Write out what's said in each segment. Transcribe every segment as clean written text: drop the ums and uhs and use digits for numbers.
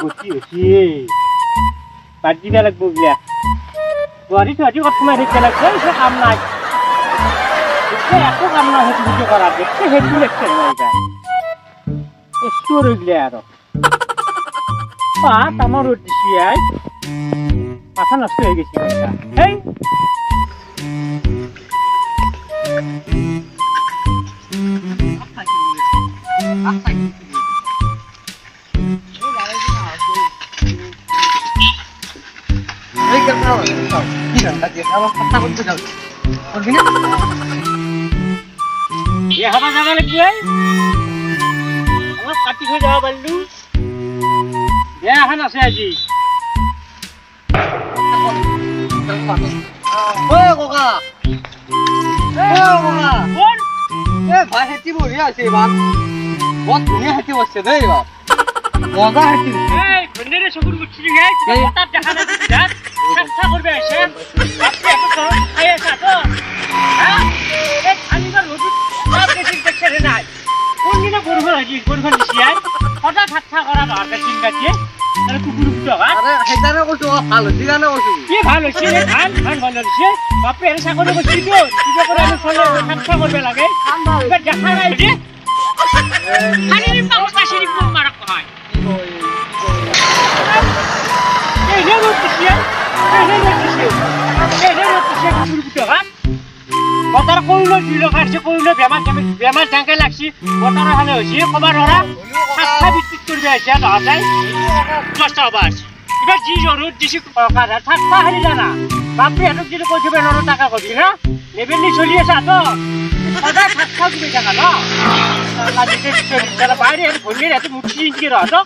গুচি হৈছে বাদ দিব লাগিব বোলে গুৱাহাটী চুৱাহাটী ক'ত সোমাই থাকিব লাগিব একো কাম নাই একো কাম নাই সেইটো ভিডিঅ' কৰা সেইটো লেকচাৰ হৈ যায় একো ৰৈ আৰু তামাৰ ৰ'দ দিছি আই মাথা নষ্ট হৈ গৈছে হেই হাবা জাগা লাগি অলপ কাটি থৈ যাব পাৰিলো বেয়া এখন আছে আজি ভাই খেতি বঢ়িয়া আছে এইবাৰ বৰ ধুনীয়া খেতি কৰিছে দেই এইবাৰ মজা খেতি ভেন্দিৰে চকুৰ গুচি তাত দেখা নাই চেষ্টা করবে এসে আপনি এত সহজ খাই আসা তো হ্যাঁ খালিবার রোদ দেখছে নাই কোন দিনে বরফল হয়েছি বরফল দিছি আই হঠাৎ ঠাট্টা করা বারটা চিন গাছে তাহলে কুকুর টাকা আরে সেটানে কইছো ভালো দিগানে কইছো কি ভালো হইছে ধান ধান ভালো হইছে বাপে এসা করে বসি তো কি করে আমি চলে ঠাট্টা করবে লাগে এবার দেখা নাই যে খালি পাউস পাশে মারা হয় এই রে রোদ দিছি বতার কইলো দিল কাটছে কইলো বেমার জাঙ্কে লাগছি বতার হালে হইছে খবর ওরা সাতটা বিক্রি করবে আছে না যায় 10টা বাস এবার জি রোদ দিছি কাটা সাতটা হালি জানা বাপরে এত যদি কইবে 9 টাকা করবি না লেভেল চলি আছে তো সদা সাতটা দিবে জানা না লাগিতে চলি তারা বাইরে ভুলি এত মুঠি ইনকি রতো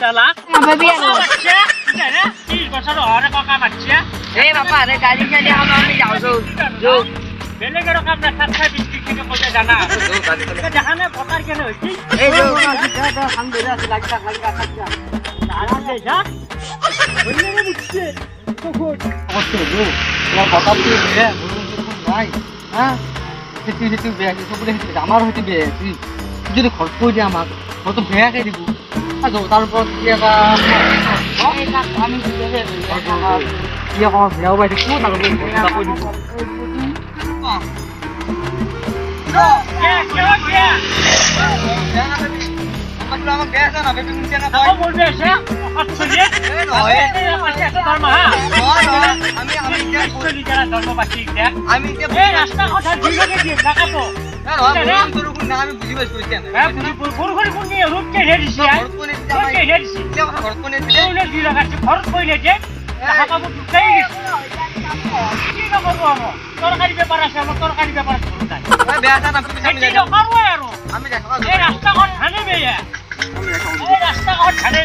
চালা ভাবি আলো আচ্ছা না 30 বছর হরে কাকা মারছে এই বাবা আরে গাড়ি গাড়ি আমি যাও যো বেলেগের কাম না সাতটা বিক্রি থেকে কইতে জানা দেখা না বতার কেন হইছি এই যে দাদা খান ধরে আছে লাগা লাগা থাকছে আর দেই যা বললে বুঝছে কখন কষ্ট গো তোমার কথা তো বে নাই হ্যাঁ সেটি সেটি বে আছে সবলে আমার হইতে বে তুই যদি খরচ কই দে আমার কত বেয়া কে দিব আজো তারপর কি বা এই কাজ আমি দিয়ে কি আমার বেয়া বাইতে কি তারপর কথা কই দিব আমার গ্যাস না বেবি মুছে না ভাই বলবে এসে আচ্ছা যে পাশে একটা ধর্মা আমি চলি যারা ধর্মবাসী দেখ আমি এই রাস্তা কথা দিকে দিয়ে লাগাতো আমি বুঝি পাইছি না হ্যাঁ পুরো করে কোন নিয়ে রূপ কে রেডিছি কে রেডিছি খরচ কোনে দিলে ওনে দি লাগাছে খরচ কইলে যে টাকা কাবু ঢুকাই গেছে কি না করব আমি তরকারি ব্যাপার আছে আমার তরকারি ব্যাপার আছে ওই বেয়াটা না তুমি আমি যাই করব আর আমি দেখো এই রাস্তা কোন ধানে বেয়া এই রাস্তা কোন ধানে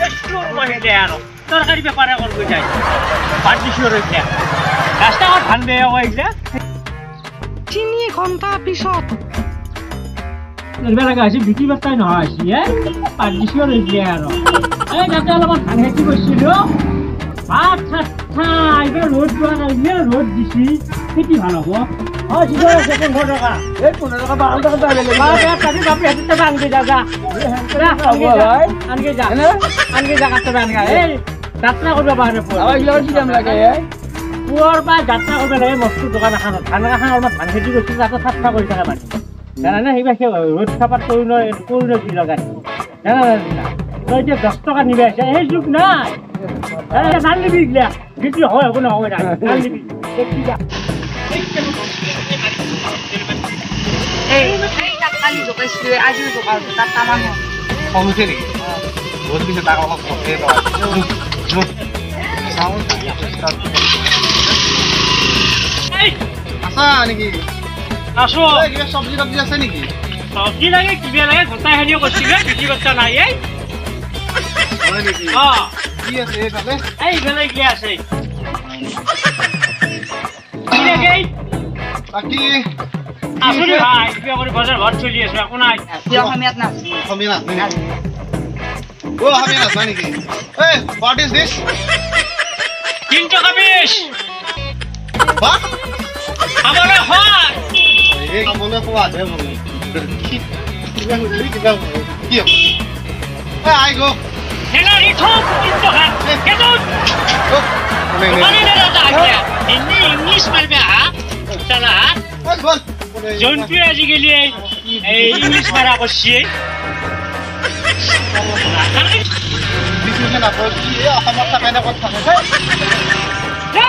একটু মহিলে আর তরকারি ব্যাপারে করব যাই বাড়ি শুরু হইছে রাস্তা কোন ধান বেয়া হইছে 3 ঘন্টা পিছত এলবে লাগা আছে বিকি বাতাই নহয় আছে বাড়ি শুরু হইছে আর এই যাতে অলপ ধান খেতি করছিল আচ্ছা আচ্ছা এবার রোদ দেওয়া নাই রোদ দিছি খেতি ভালো হবো ঠিক আছে 15 টাকা এই 15 টাকা 12 টাকা দাম লেগে বাপে বাপে হাতে বাঙ্গে যা আনকে যা আনকে যা কাটতে বাঙ্গা এই যাত্রা করবে বাইরে আবার এগুলো কি দাম লাগে পুয়ার বা যাত্রা করবে লাগে মস্ত দোকান এখন ধান এখন অলপ ধান খেতি করছি যাতে সাফা করে থাকা মানে জানা না এইবার রোদ সাপাত করলো কি লাগাই জানা না তুই যে 10 টাকা নিবে আছে এই যুগ নাই ধান নিবি গিলা বিক্রি হয় কোনো হয় না ধান নিবি দেখি যা এই কালি জোকাইছিল আজি জোকাল তাত তামান কমছে নি বহুত কিছু টাকা অলপ কমে পাওয়া সাউন্ড আসা নাকি আসো এই সবজি সবজি আছে নাকি সবজি লাগে কিবে লাগে গোটা হেনিও করছিবে বিক্রি করতে নাই এই হয় নাকি হ্যাঁ কি আছে এখানে এই গলে কি আছে কি লাগে বাকি আসলে ভাই বিয়া করে বাজার ঘর চলি আছে এখন নাই কি অসমীয়াত না সমীনা ও হামিনা জানি কি এই হোয়াট ইজ দিস 3 টাকা 20 What? খাবলৈ হয় এই কামলৈ কোৱা দে মোক কিবা হৈছিল কিবা কি হ'ব আই গো হেলাৰি থোক কিন্তু হাত কেতন মানে না দাদা আগে হিন্দি ইংলিশ মারবে হা চলা বল জন্টু আজিকালি এই ইংলিশ মারা করছে বিশুজন আকৌ কি অসমত থাকে নে ক'ত থাকে যা